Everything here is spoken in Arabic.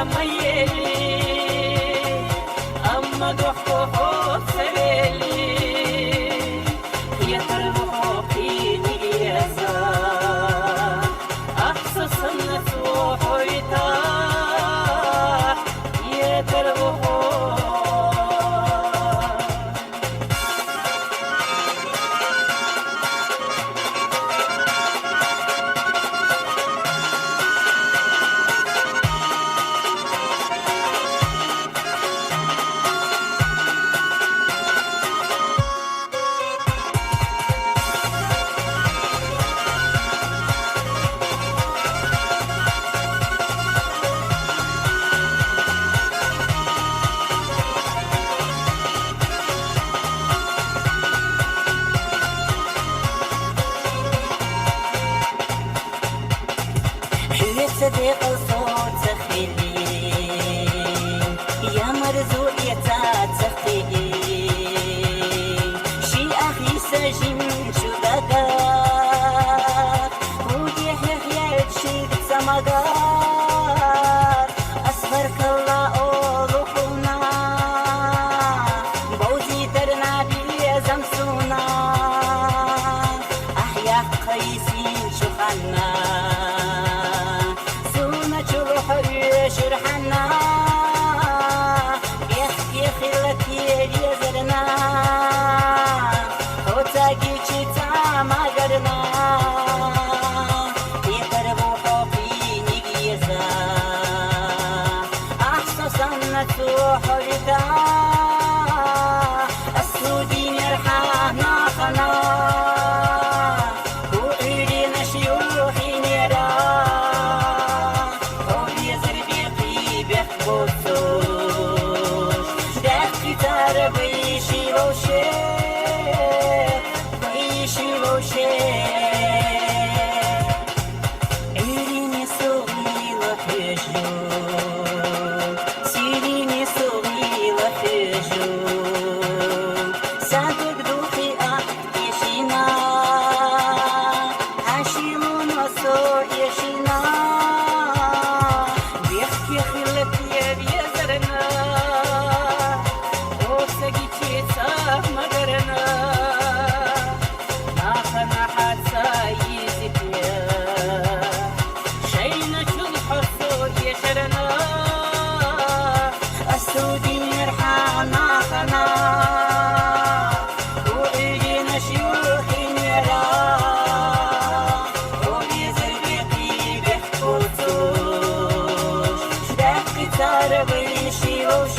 ميلي أما ضحكه سبيلي يا تربحي نجيزا أحسس النسوح ويتاح يا تربحي صديق الصوت سخيلي يا مرزوق يا تسخيلي شي أخي سجن شو بدك ودي يحيى شي سمقار أصفرك الله أولوحنا بوزي درنا بي زمسونا أحيا قيسين شو خلنا شرحنا يخي خلك يا زرنا وتاقي شتا ما قرنا يقربو حوقي نقيزا أحسس أنك حردا السودين يرحانا خنا وعيري نشيوحي نيرا بيشي روشي بيشي روشي عيريني صغي لحجو سيريني صغي لحجو صادق دوخي يشينا عاشيمون وصوع يشينا بيحكي خلك يا بيزرنا مقرنا ناخنا حتى يزكيا شينا شلح الصوت يشرنا السودين يرحى ناخنا وإيجينا شيوخين يرى وبيزر بيقي بيحكوتوش داك تاربي شيوش